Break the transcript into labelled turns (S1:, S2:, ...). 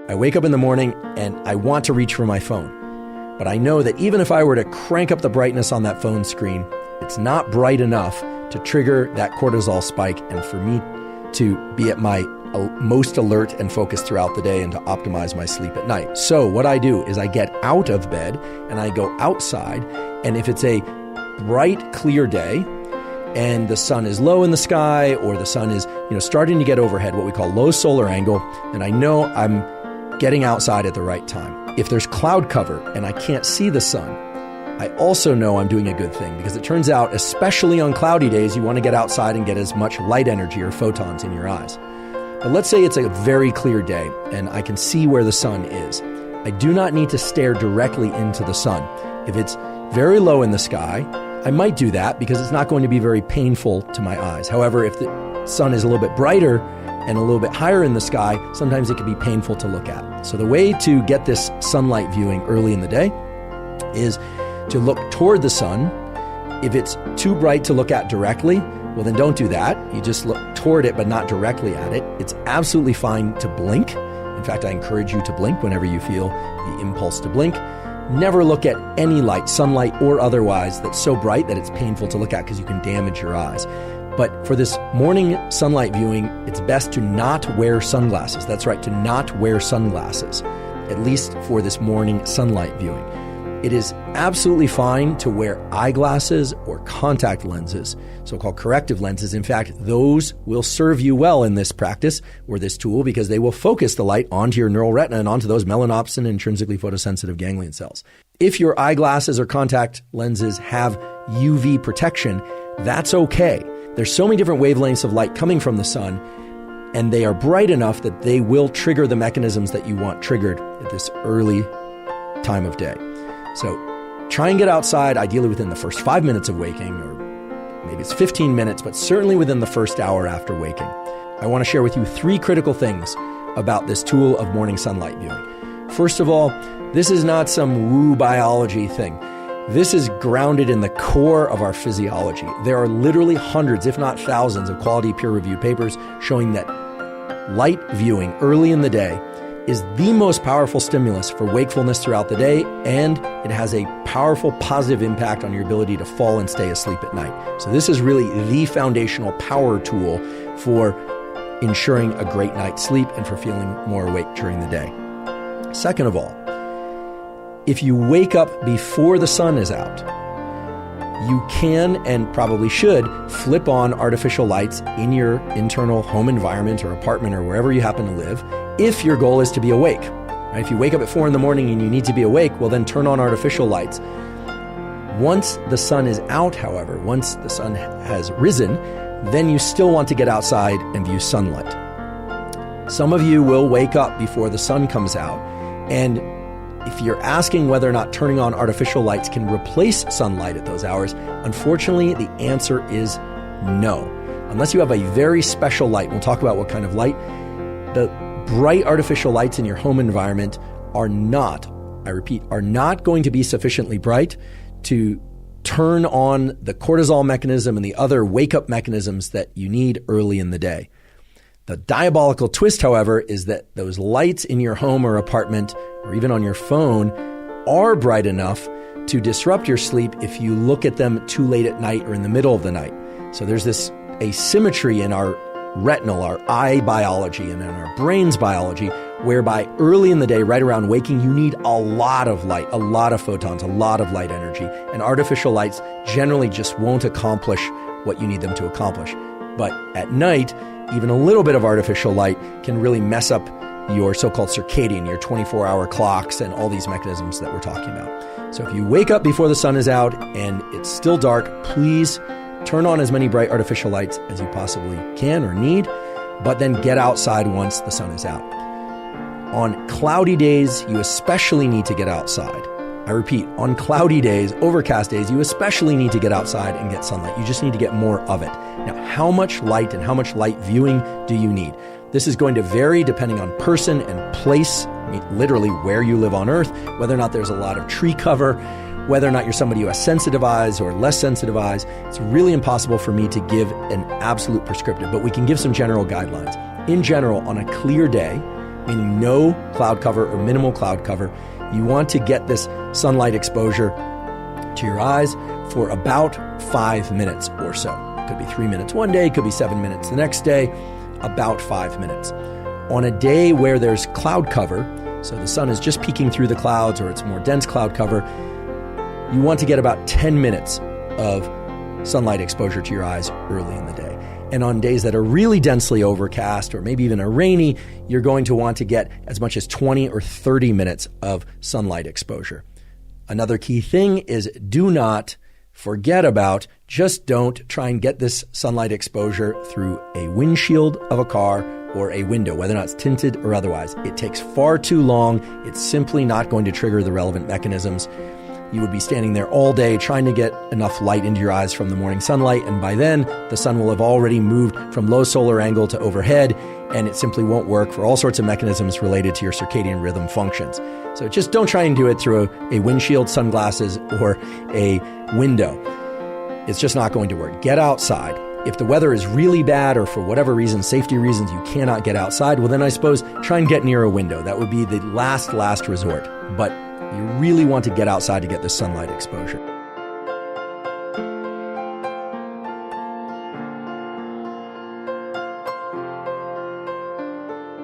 S1: I wake up in the morning and I want to reach for my phone. But I know that even if I were to crank up the brightness on that phone screen, it's not bright enough to trigger that cortisol spike and for me to be at my most alert and focused throughout the day and to optimize my sleep at night. So what I do is I get out of bed and I go outside, and if it's a bright, clear day and the sun is low in the sky or the sun is, starting to get overhead, what we call low solar angle, then I know I'm getting outside at the right time. If there's cloud cover and I can't see the sun, I also know I'm doing a good thing, because it turns out, especially on cloudy days, you want to get outside and get as much light energy or photons in your eyes. But let's say it's a very clear day and I can see where the sun is. I do not need to stare directly into the sun. If it's very low in the sky, I might do that because it's not going to be very painful to my eyes. However, if the sun is a little bit brighter and a little bit higher in the sky, sometimes it can be painful to look at. So the way to get this sunlight viewing early in the day is to look toward the sun. If it's too bright to look at directly, well, then don't do that. You just look toward it, but not directly at it. It's absolutely fine to blink. In fact, I encourage you to blink whenever you feel the impulse to blink. Never look at any light, sunlight or otherwise, that's so bright that it's painful to look at because you can damage your eyes. But for this morning sunlight viewing, it's best to not wear sunglasses. That's right, to not wear sunglasses, at least for this morning sunlight viewing. It is absolutely fine to wear eyeglasses or contact lenses, so-called corrective lenses. In fact, those will serve you well in this practice or this tool because they will focus the light onto your neural retina and onto those melanopsin intrinsically photosensitive ganglion cells. If your eyeglasses or contact lenses have UV protection, that's okay. There's so many different wavelengths of light coming from the sun, and they are bright enough that they will trigger the mechanisms that you want triggered at this early time of day. So try and get outside, ideally within the first 5 minutes of waking, or maybe it's 15 minutes, but certainly within the first hour after waking. I want to share with you 3 critical things about this tool of morning sunlight viewing. First of all, this is not some woo biology thing. This is grounded in the core of our physiology. There are literally hundreds, if not thousands, of quality peer-reviewed papers showing that light viewing early in the day is the most powerful stimulus for wakefulness throughout the day, and it has a powerful positive impact on your ability to fall and stay asleep at night. So this is really the foundational power tool for ensuring a great night's sleep and for feeling more awake during the day. Second of all, if you wake up before the sun is out, you can and probably should flip on artificial lights in your internal home environment or apartment or wherever you happen to live if your goal is to be awake. Right? If you wake up at 4 a.m. and you need to be awake, well then turn on artificial lights. Once the sun is out, however, once the sun has risen, then you still want to get outside and view sunlight. Some of you will wake up before the sun comes out, and if you're asking whether or not turning on artificial lights can replace sunlight at those hours, unfortunately, the answer is no. Unless you have a very special light, we'll talk about what kind of light. The bright artificial lights in your home environment are not, I repeat, are not going to be sufficiently bright to turn on the cortisol mechanism and the other wake-up mechanisms that you need early in the day. The diabolical twist, however, is that those lights in your home or apartment or even on your phone are bright enough to disrupt your sleep if you look at them too late at night or in the middle of the night. So there's this asymmetry in our retinal, our eye biology, and in our brain's biology, whereby early in the day, right around waking, you need a lot of light, a lot of photons, a lot of light energy. And artificial lights generally just won't accomplish what you need them to accomplish. But at night, even a little bit of artificial light can really mess up your so-called circadian, your 24-hour clocks, and all these mechanisms that we're talking about. So if you wake up before the sun is out and it's still dark, please turn on as many bright artificial lights as you possibly can or need, but then get outside once the sun is out. On cloudy days, you especially need to get outside. I repeat, on cloudy days, overcast days, you especially need to get outside and get sunlight. You just need to get more of it. Now, how much light and how much light viewing do you need? This is going to vary depending on person and place, I mean, literally where you live on Earth, whether or not there's a lot of tree cover, whether or not you're somebody who has sensitive eyes or less sensitive eyes. It's really impossible for me to give an absolute prescriptive, but we can give some general guidelines. In general, on a clear day, meaning no cloud cover or minimal cloud cover. You want to get this sunlight exposure to your eyes for about 5 minutes or so. It could be 3 minutes one day, it could be 7 minutes the next day, about 5 minutes. On a day where there's cloud cover, so the sun is just peeking through the clouds or it's more dense cloud cover, you want to get about 10 minutes of sunlight exposure to your eyes early in the day. And on days that are really densely overcast or maybe even are rainy, you're going to want to get as much as 20 or 30 minutes of sunlight exposure. Another key thing is do not forget about, just don't try and get this sunlight exposure through a windshield of a car or a window, whether or not it's tinted or otherwise. It takes far too long. It's simply not going to trigger the relevant mechanisms. You would be standing there all day trying to get enough light into your eyes from the morning sunlight, and by then the sun will have already moved from low solar angle to overhead, and it simply won't work for all sorts of mechanisms related to your circadian rhythm functions. So just don't try and do it through a windshield, sunglasses, or a window. It's just not going to work. Get outside. If the weather is really bad or for whatever reason, safety reasons, you cannot get outside, well then I suppose try and get near a window. That would be the last resort. But you really want to get outside to get the sunlight exposure.